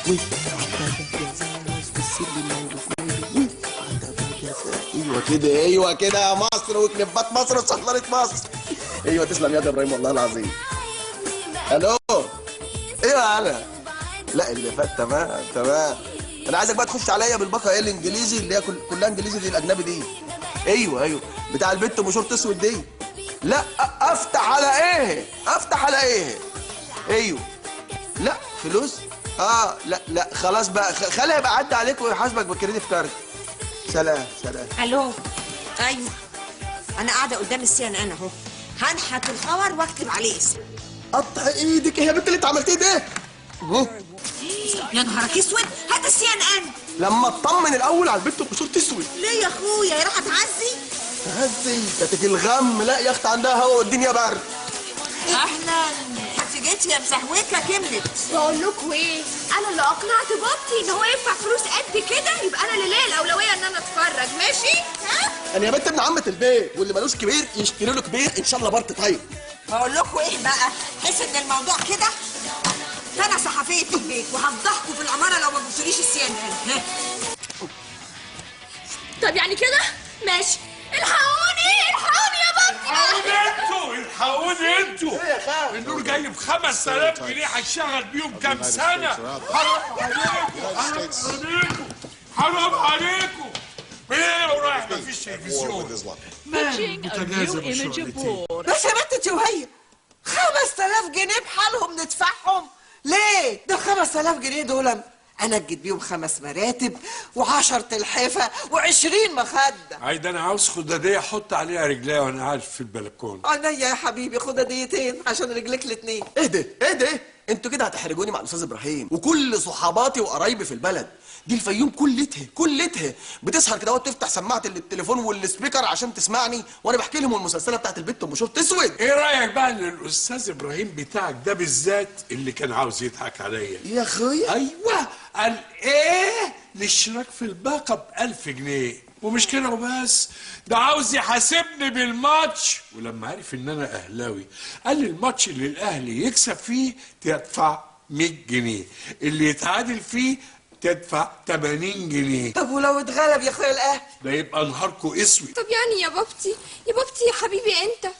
ايوه كده، ايوه كده يا مصر وكنبات مصر وصحلانة مصر. ايوه تسلم يا ابراهيم والله العظيم. الو. ايوه انا. لا اللي فات تمام تمام. انا عايزك بقى تخش عليا بالباقه ايه الانجليزي اللي هي كلها انجليزي دي الاجنبي دي. ايوه بتاع البت ام شورت اسود دي. لا افتح على ايه؟ افتح على ايه؟ ايوه. لا فلوس؟ لا خلاص بقى، خليها يبقى عدى عليك ويحاسبك بكريدت كارد. سلام. الو. ايوه انا قاعده قدام السي ان ان اهو، هنحت الخبر واكتب عليه اسم. قطع ايدك، ايه يا بنت اللي انت عملتيه ده؟ يا نهارك اسود، هات السي ان ان. لما اطمن الاول على البنت بشورت اسود. ليه يا اخويا؟ يا راح تعزي كاتك الغم. لا يا اخت عندها هوا والدنيا برد. اهلا، انت جيتي يا مسهوكه كملت. بقول لكم ايه، انا اللي اقنعت بابتي ان هو يدفع فلوس قد كده، يبقى انا اللي ليا الاولويه ان انا اتفرج. ماشي؟ ها؟ انا يا بنت ابن عمة البيت، واللي ملوش كبير يشتري له كبير ان شاء الله بارت. طيب بقول لكم ايه بقى، حس ان الموضوع كده انا صحفيه في البيت وهفضحكم في العماره لو ما جبتوليش السي ان ان. طب يعني كده ماشي. الحقوني يا بابتي. الحقوني انتوا. ايه يا خال؟ النور جاي ب 5000 جنيه هشتغل بيهم كام سنه. حرام عليكم. ايه ورايح مفيش تلفزيون. بس يا بنت انت وهي 5000 جنيه بحالهم ندفعهم ليه؟ ده 5000 جنيه دول انا اجيب بيهم 5 مراتب و10 تلحفه و20 مخده. عايده انا عاوز خداديه احط عليها رجليا وانا قاعد في البلكونه. عينيا يا حبيبي، خداديتين عشان رجليك الاتنين. ايه ده؟ انتوا كده هتحرجوني مع الاستاذ ابراهيم وكل صحاباتي وقرايبي في البلد. دي الفيوم كلتها بتسهر كده وتفتح سماعه التليفون والسبيكر عشان تسمعني وانا بحكي لهم المسلسله بتاعت البت ام شورت اسود. ايه رايك بقى ان الاستاذ ابراهيم بتاعك ده بالذات اللي كان عاوز يضحك عليا يا اخويا؟ ايوه، قال ايه الاشتراك في الباقه ب1000 جنيه ومش كده وبس، ده عاوز يحاسبني بالماتش. ولما عرف ان انا اهلاوي قال لي الماتش اللي الاهلي يكسب فيه تدفع 100 جنيه، اللي يتعادل فيه تدفع 80 جنيه. طب ولو اتغلب يا اخويا الاهلي؟ ده يبقى نهاركو اسود. طب يعني يا بابتي يا حبيبي، انت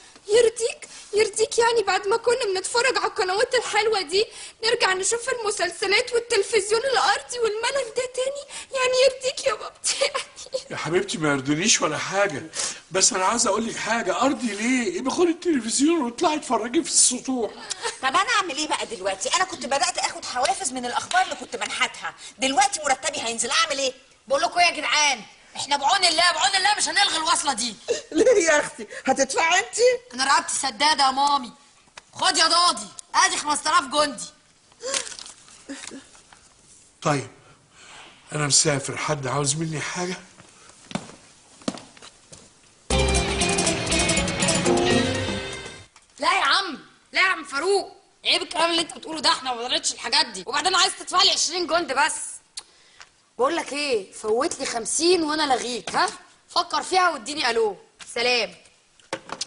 يرضيك يعني بعد ما كنا بنتفرج على القنوات الحلوه دي نرجع نشوف المسلسلات والتلفزيون الارضي والملل ده تاني؟ يعني يرضيك يا بابتي؟ يا حبيبتي ما يرضونيش ولا حاجه، بس انا عايز اقول لك حاجه. ارضي ليه؟ يبقى خدي التلفزيون واطلعي اتفرجي في السطوح. طب انا اعمل ايه بقى دلوقتي؟ انا كنت بدات اخد حوافز من الاخبار اللي كنت منحتها، دلوقتي مرتبي هينزل، اعمل ايه؟ بقول لكم ايه يا جدعان، احنا بعون الله مش هنلغي الوصله دي. ليه يا اختي؟ هتدفعي انت؟ انا رقبتي سداده يا مامي. خد يا ضاضي ادي 5000 جندي. طيب انا مسافر، حد عاوز مني حاجه؟ لا يا عم فاروق، عيب الكلام اللي انت بتقوله ده، احنا ما قدرتش الحاجات دي، وبعدين عايز تدفع لي 20 جند بس. بقول لك ايه، فوت لي 50 وانا لغيك، ها؟ فكر فيها واديني الو. سلام.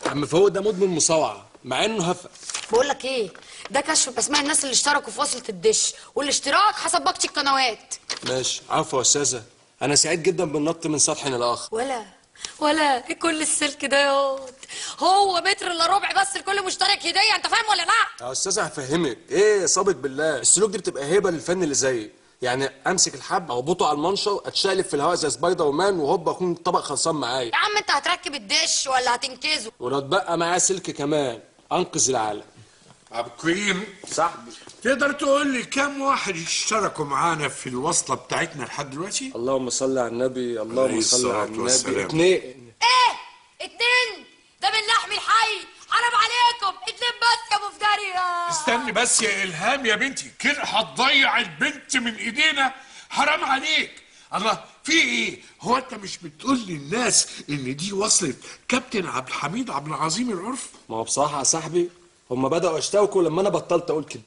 عم فوق ده مدمن مصارعه مع انه هفق. بقول لك ايه، ده كشف باسماء الناس اللي اشتركوا في وصلة الدش، والاشتراك حسب باقة القنوات. ماشي، عفوا يا استاذه، انا سعيد جدا بالنط من سطح للاخر. ولا ايه كل السلك ده ياض؟ هو متر الا ربع بس لكل مشترك هديه، انت فاهم ولا لا؟ يا استاذه هفهمك، ايه صابك بالله، السلوك دي بتبقى هبه للفن اللي زيي، يعني امسك الحب اربطه على المنشر اتشقلب في الهواء زي سبايدر مان وهوب اكون الطبق خلصان معايا. يا عم انت هتركب الدش ولا هتنكزه؟ ولو اتبقى معاه سلك كمان انقذ العالم. عبد الكريم صاحبي، تقدر تقول لي كم واحد اشتركوا معانا في الوصله بتاعتنا لحد دلوقتي؟ اللهم صل على النبي، اللهم صل على النبي. والسلام. 2. ايه 2؟ ده من لحم الحي، حرام عليكم، 2 بس يا مفتري. استني بس يا الهام يا بنتي، كده هتضيع البنت من ايدينا، حرام عليك. الله، في ايه؟ هو انت مش بتقول للناس ان دي وصلت كابتن عبد الحميد عبد العظيم العرف؟ ما هو بصراحه يا صاحبي هم بدأوا يشتوكوا لما انا بطلت اقول كده.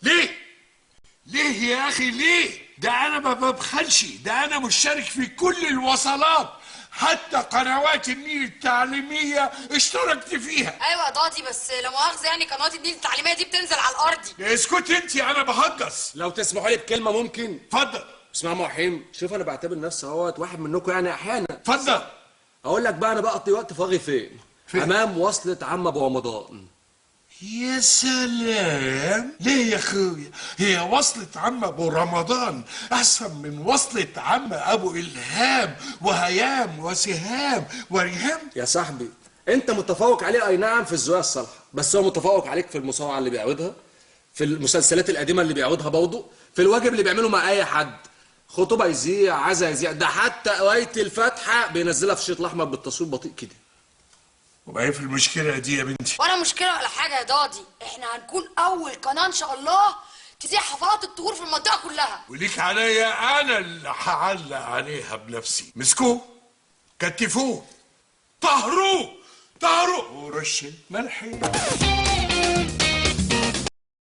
ليه يا اخي ليه؟ ده انا ما ببخلش، ده انا مشترك في كل الوصلات، حتى قنوات النيل التعليمية اشتركت فيها. ايوه يا ضاضي، بس لا مؤاخذه يعني قنوات النيل التعليميه دي بتنزل على الارضي. اسكت انت، انا بهجص. لو تسمحوا لي بكلمه ممكن؟ اتفضل. اسمعوا يا رحيم، شوف انا بعتبر نفسي اهوت واحد منكم يعني احيانا. اتفضل. اقول لك بقى انا بقضي وقت فراغي فين؟ امام وصلة عم ابو رمضان. يا سلام، ليه يا اخويا؟ هي وصلة عم ابو رمضان احسن من وصلة عم ابو الهام وهيام وسهام وريهام؟ يا صاحبي انت متفوق عليه اي نعم في الزوايا الصالحه، بس هو متفوق عليك في المصارعه اللي بيعودها، في المسلسلات القديمه اللي بيعودها برضه، في الواجب اللي بيعمله مع اي حد. خطوبه يذيع، عزا يذيع، ده حتى قرايه الفاتحه بينزلها في الشريط الاحمر بالتصوير بطيء كده. وبعدين في المشكله دي يا بنتي؟ ولا مشكله ولا حاجه يا ضاضي، احنا هنكون اول قناه ان شاء الله تذيع حفلات الطهور في المنطقه كلها. وليك عليا انا اللي هعلق عليها بنفسي. مسكوه، كتفوه، طهروه ورش الملح.